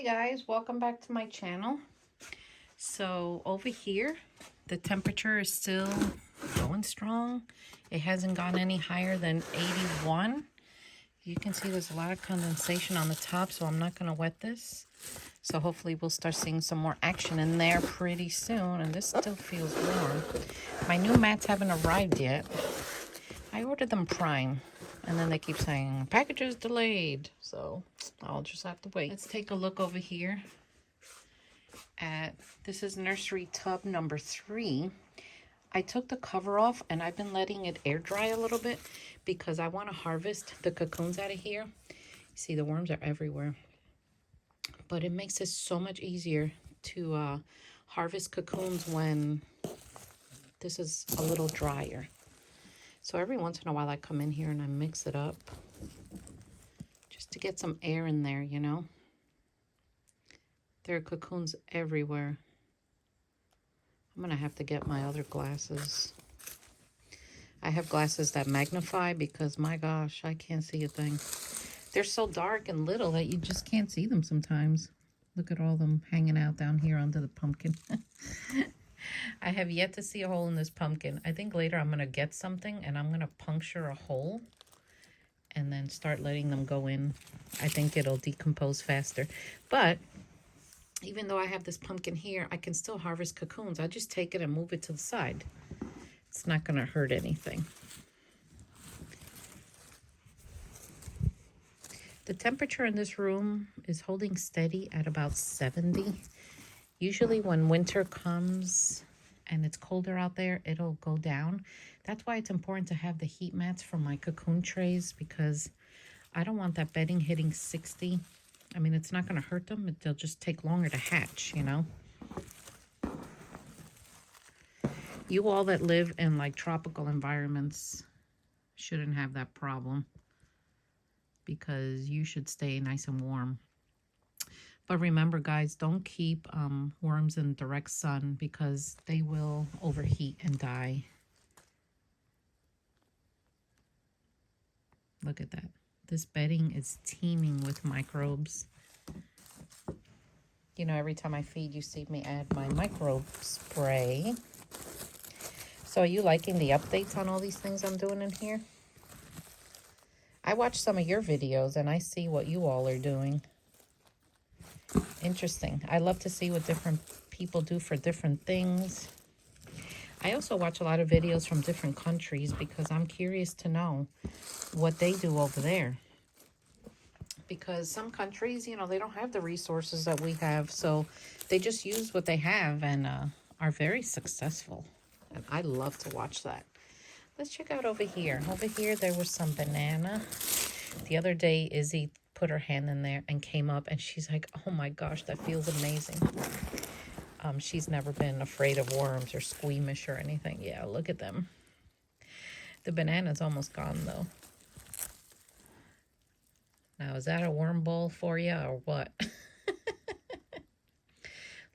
Hey guys, welcome back to my channel. So over here, the temperature is still going strong. It hasn't gone any higher than 81. You can see there's a lot of condensation on the top, so I'm not going to wet this. So hopefully we'll start seeing some more action in there pretty soon. And this still feels warm. My new mats haven't arrived yet. I ordered them prime. And then they keep saying, packages delayed. So I'll just have to wait. Let's take a look over here at, this is nursery tub number 3. I took the cover off and I've been letting it air dry a little bit because I want to harvest the cocoons out of here. See, the worms are everywhere. But it makes it so much easier to harvest cocoons when this is a little drier. So every once in a while I come in here and I mix it up just to get some air in there, you know. There are cocoons everywhere. I'm gonna have to get my other glasses. I have glasses that magnify because my gosh, I can't see a thing. They're so dark and little that you just can't see them sometimes. Look at all them hanging out down here under the pumpkin. I have yet to see a hole in this pumpkin. I think later I'm going to get something and I'm going to puncture a hole and then start letting them go in. I think it'll decompose faster. But even though I have this pumpkin here, I can still harvest cocoons. I just take it and move it to the side. It's not going to hurt anything. The temperature in this room is holding steady at about 70. Usually when winter comes and it's colder out there, it'll go down. That's why it's important to have the heat mats for my cocoon trays because I don't want that bedding hitting 60. I mean, it's not going to hurt them. They'll just take longer to hatch, you know. You all that live in like tropical environments shouldn't have that problem because you should stay nice and warm. But remember, guys, don't keep worms in direct sun because they will overheat and die. Look at that. This bedding is teeming with microbes. You know, every time I feed, you see me add my microbe spray. So are you liking the updates on all these things I'm doing in here? I watch some of your videos and I see what you all are doing. Interesting. I love to see what different people do for different things. I also watch a lot of videos from different countries because I'm curious to know what they do over there. Because some countries, you know, they don't have the resources that we have. So they just use what they have and are very successful. And I love to watch that. Let's check out over here. Over here, there was some banana. The other day, Izzy put her hand in there and came up and she's like, oh my gosh, that feels amazing. She's never been afraid of worms or squeamish or anything. Yeah, look at them. The banana's almost gone though. Now, is that a worm ball for you or what?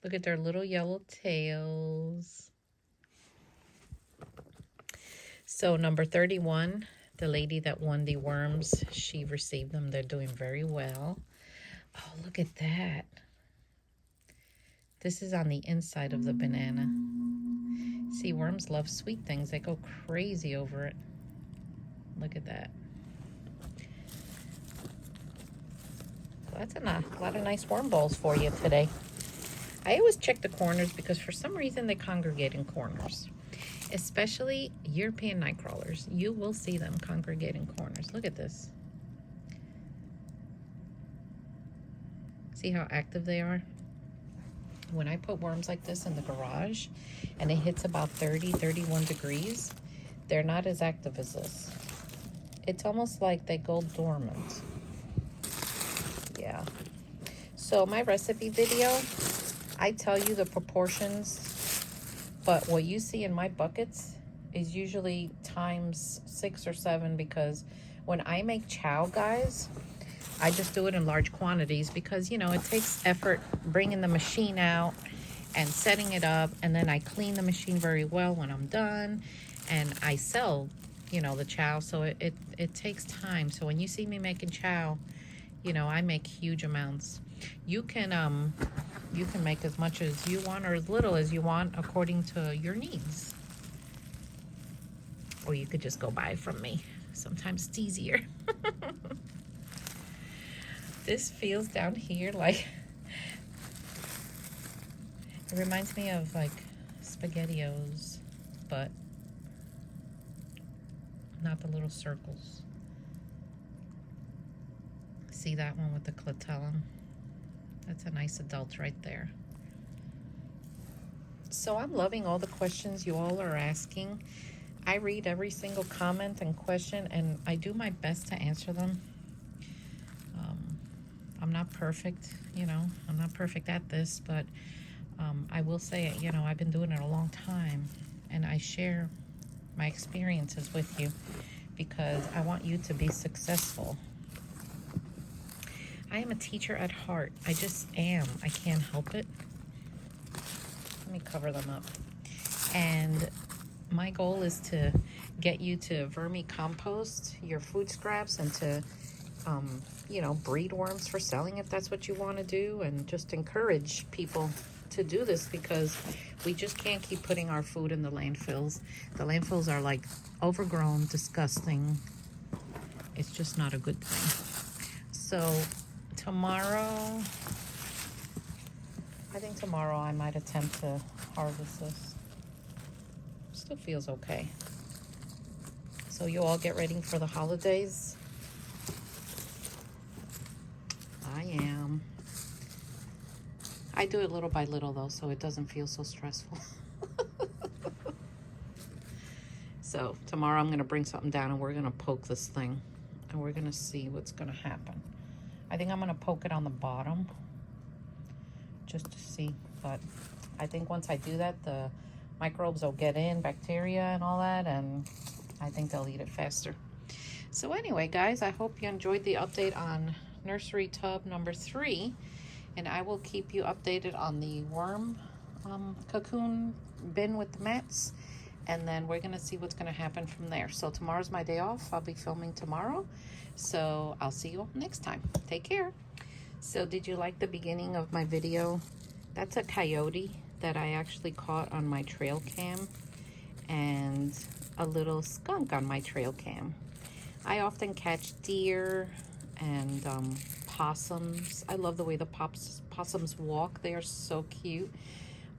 Look at their little yellow tails. So number 31, the lady that won the worms, she received them. They're doing very well. Oh, look at that. This is on the inside of the banana. See, worms love sweet things. They go crazy over it. Look at that. So that's a lot of nice worm balls for you today. I always check the corners because for some reason they congregate in corners. Especially European night crawlers. You will see them congregate in corners. Look at this. See how active they are? When I put worms like this in the garage and it hits about 30, 31 degrees, they're not as active as this. It's almost like they go dormant. Yeah. So my recipe video, I tell you the proportions, but what you see in my buckets is usually times 6 or 7 because when I make chow, guys, I just do it in large quantities because, you know, it takes effort bringing the machine out and setting it up. And then I clean the machine very well when I'm done. And I sell, you know, the chow. So it takes time. So when you see me making chow, You know, I make huge amounts. You can make as much as you want or as little as you want according to your needs. Or you could just go buy from me. Sometimes it's easier. This feels down here like, it reminds me of like SpaghettiOs, but not the little circles. See that one with the clitellum? That's a nice adult right there. So I'm loving all the questions you all are asking. I read every single comment and question, and I do my best to answer them. I'm not perfect, you know, I'm not perfect at this, but I will say, you know, I've been doing it a long time, and I share my experiences with you because I want you to be successful. I am a teacher at heart. I just am. I can't help it. Let me cover them up. And my goal is to get you to vermicompost your food scraps and to, you know, breed worms for selling if that's what you want to do, and just encourage people to do this because we just can't keep putting our food in the landfills. The landfills are like overgrown, disgusting. It's just not a good thing. So tomorrow, I think tomorrow I might attempt to harvest this. Still feels okay. So you all get ready for the holidays. I am. I do it little by little though, so it doesn't feel so stressful. So tomorrow I'm gonna bring something down and we're gonna poke this thing and we're gonna see what's gonna happen. I think I'm gonna poke it on the bottom just to see, but I think once I do that, the microbes will get in, bacteria and all that, and I think they'll eat it faster. So anyway, guys, I hope you enjoyed the update on nursery tub number 3, and I will keep you updated on the worm cocoon bin with the mats, and then we're gonna see what's gonna happen from there. So tomorrow's my day off. I'll be filming tomorrow, so I'll see you all next time. Take care. So did you like the beginning of my video? That's a coyote that I actually caught on my trail cam, and a little skunk on my trail cam. I often catch deer and possums. I love the way the possums walk. They are so cute.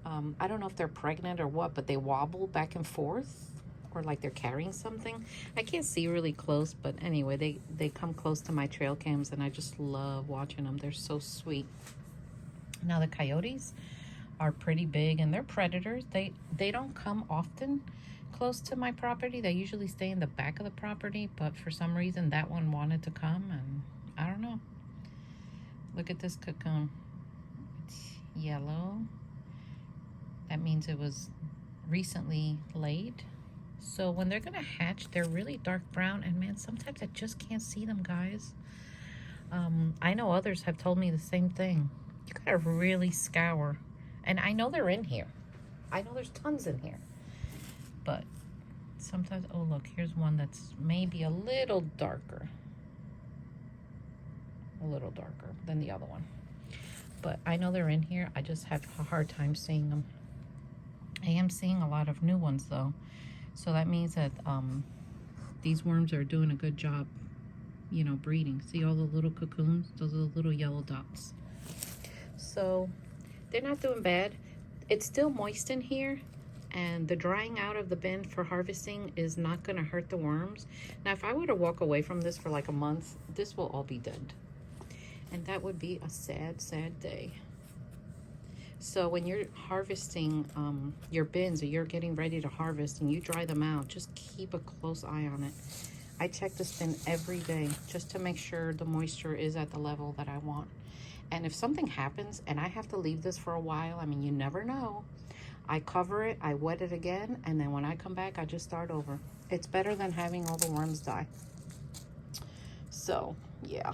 I don't know if they're pregnant or what, but they wobble back and forth, or like they're carrying something. I can't see really close, but anyway, they come close to my trail cams, and I just love watching them. They're so sweet. Now the coyotes are pretty big, and they're predators. They don't come often close to my property. They usually stay in the back of the property, but for some reason that one wanted to come, and I don't know. Look at this cocoon. It's yellow. That means it was recently laid. So when they're gonna hatch, they're really dark brown, and man, sometimes I just can't see them, guys. I know others have told me the same thing. You gotta really scour. And I know they're in here. I know there's tons in here. But sometimes, oh look, here's one that's maybe a little darker. A little darker than the other one. But I know they're in here. I just have a hard time seeing them. I am seeing a lot of new ones though. So that means that these worms are doing a good job, you know, breeding. See all the little cocoons? Those are the little yellow dots. So they're not doing bad. It's still moist in here, and the drying out of the bin for harvesting is not gonna hurt the worms. Now, if I were to walk away from this for like a month, this will all be dead. And that would be a sad, sad day. So when you're harvesting your bins, or you're getting ready to harvest and you dry them out, just keep a close eye on it. I check this bin every day just to make sure the moisture is at the level that I want. And if something happens and I have to leave this for a while, I mean, you never know. I cover it, I wet it again, and then when I come back, I just start over. It's better than having all the worms die. So, yeah.